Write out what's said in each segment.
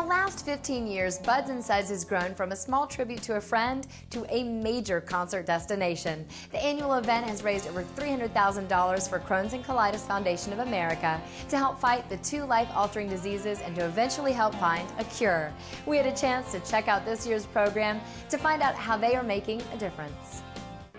In the last 15 years, Buds-N-Suds has grown from a small tribute to a friend to a major concert destination. The annual event has raised over $300,000 for Crohn's and Colitis Foundation of America to help fight the two life-altering diseases and to eventually help find a cure. We had a chance to check out this year's program to find out how they are making a difference.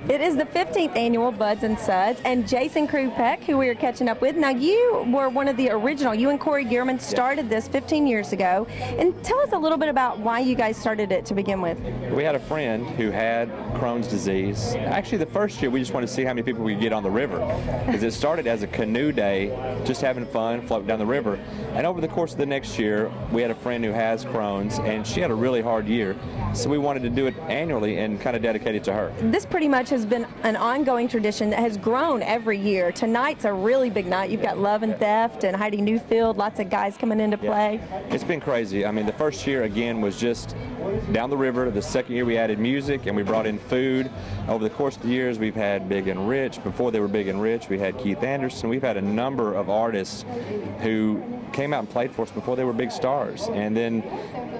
It is the 15th annual Buds-N-Suds, and Jason Krupek, who we are catching up with. Now, you were one of the original. You and Corey Gearman started this 15 years ago. And tell us a little bit about why you guys started it to begin with. We had a friend who had Crohn's disease. Actually, the first year, we just wanted to see how many people we could get on the river. Because it started as a canoe day, just having fun, floating down the river. And over the course of the next year, we had a friend who has Crohn's, and she had a really hard year. So we wanted to do it annually and kind of dedicate it to her. This pretty much has been an ongoing tradition that has grown every year. Tonight's a really big night. You've got Love and Theft and Heidi Newfield, lots of guys coming into play. Yeah. It's been crazy. I mean, the first year, again, was just down the river. The second year, we added music and we brought in food. Over the course of the years, we've had Big and Rich. Before they were Big and Rich, we had Keith Anderson. We've had a number of artists who came out and played for us before they were big stars. And then,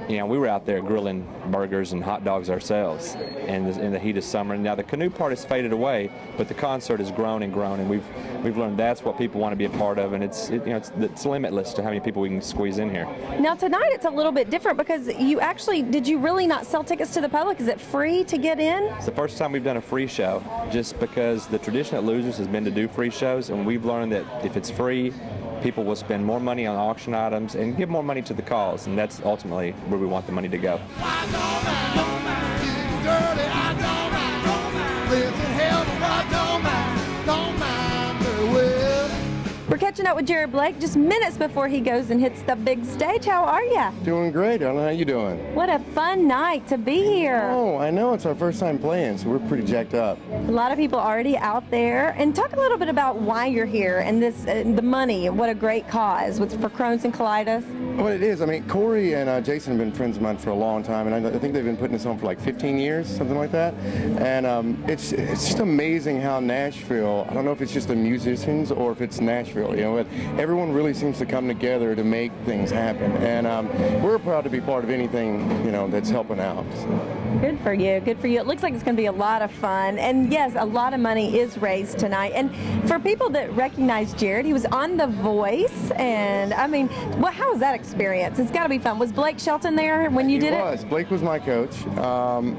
you know, we were out there grilling burgers and hot dogs ourselves in the heat of summer. And now the canoe part has faded away, but the concert has grown and grown, and we've learned that's what people want to be a part of, and it's limitless to how many people we can squeeze in here. Now tonight it's a little bit different because did you really not sell tickets to the public? Is it free to get in? It's the first time we've done a free show, just because the tradition at Losers has been to do free shows, and we've learned that if it's free, people will spend more money on auction items and give more money to the cause, and that's ultimately where we want the money to go. We're catching up with Jared Blake just minutes before he goes and hits the big stage. How are you? Doing great. I don't know how you doing. What a fun night to be here. Oh, I know. It's our first time playing, so we're pretty jacked up. A lot of people already out there. And talk a little bit about why you're here and the money. What a great cause for Crohn's and Colitis. Well, it is. I mean, Corey and Jason have been friends of mine for a long time, and I think they've been putting this on for like 15 years, something like that. And it's just amazing how Nashville, I don't know if it's just the musicians or if it's Nashville, you know, but everyone really seems to come together to make things happen. And we're proud to be part of anything, you know, that's helping out. So. Good for you. Good for you. It looks like it's going to be a lot of fun. And yes, a lot of money is raised tonight. And for people that recognize Jared, he was on The Voice. And I mean, well, how was that experience? It's got to be fun. Was Blake Shelton there when you did it? He was. Blake was my coach.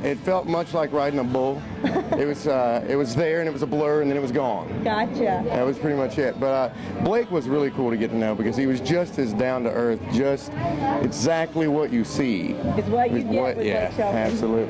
It felt much like riding a bull. It was there and it was a blur and then it was gone. Gotcha. That was pretty much it. But Blake was really cool to get to know because he was just as down to earth, just exactly what you see. Is what you get with Blake Shelton. Absolutely.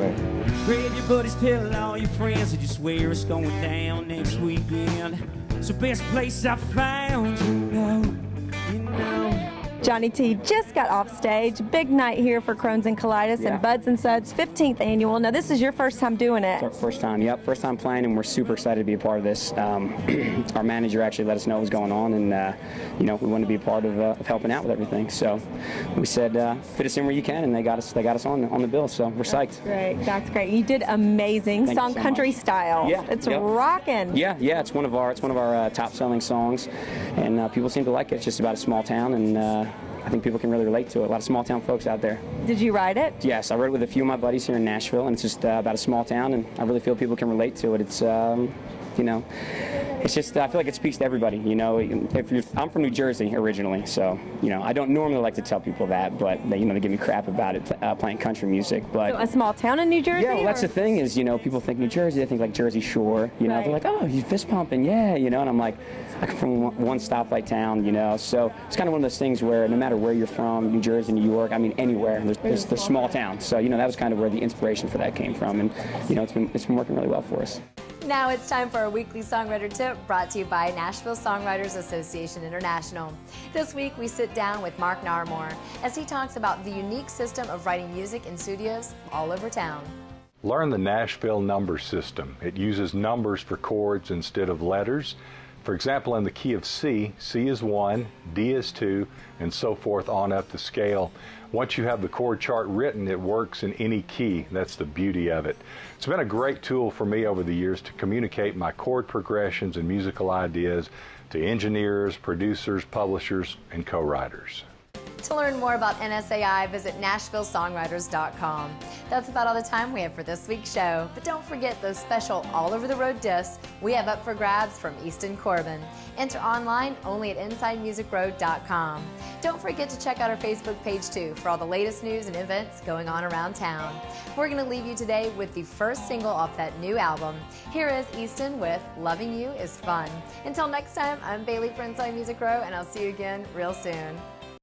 Grab your buddies, tell all your friends that you swear it's going down next weekend. It's the best place I found, you know. Johnny T just got off stage. Big night here for Crohn's and Colitis and Buds-N-Suds 15th annual. Now this is your first time doing it. It's our first time, yep, first time playing, and we're super excited to be a part of this. Our manager actually let us know what was going on, and you know, we wanted to be a part of helping out with everything. So we said, fit us in where you can, and they got us on the bill. So we're psyched. Great, that's great. You did amazing. Thank Song you so country much. style. Yeah, it's yep. rocking. Yeah, it's one of our top selling songs, and people seem to like it. It's just about a small town, and I think people can really relate to it. A lot of small town folks out there. Did you write it? Yes, I wrote it with a few of my buddies here in Nashville, and it's just about a small town, and I really feel people can relate to it. It's, you know, it's just, I feel like it speaks to everybody, you know. I'm from New Jersey originally, so, you know, I don't normally like to tell people that, but they, you know, they give me crap about it, playing country music. But so a small town in New Jersey? Yeah, well, that's the thing is, you know, people think New Jersey, they think like Jersey Shore, you know. They're like, oh, you fist pumping, yeah, you know, and I'm like, I come from one stoplight town, you know, so it's kind of one of those things where no matter where you're from, New Jersey, New York, I mean anywhere, there's small towns. So, you know, that was kind of where the inspiration for that came from, and, you know, it's been working really well for us. Now it's time for our weekly songwriter tip brought to you by Nashville Songwriters Association International. This week we sit down with Mark Narmore as he talks about the unique system of writing music in studios all over town. Learn the Nashville number system. It uses numbers for chords instead of letters. For example, in the key of C, C is 1, D is 2, and so forth on up the scale. Once you have the chord chart written, it works in any key. That's the beauty of it. It's been a great tool for me over the years to communicate my chord progressions and musical ideas to engineers, producers, publishers, and co-writers. To learn more about NSAI, visit NashvilleSongwriters.com. That's about all the time we have for this week's show. But don't forget those special All Over the Road discs we have up for grabs from Easton Corbin. Enter online only at InsideMusicRoad.com. Don't forget to check out our Facebook page too for all the latest news and events going on around town. We're going to leave you today with the first single off that new album. Here is Easton with Loving You Is Fun. Until next time, I'm Bailey for Inside Music Row, and I'll see you again real soon.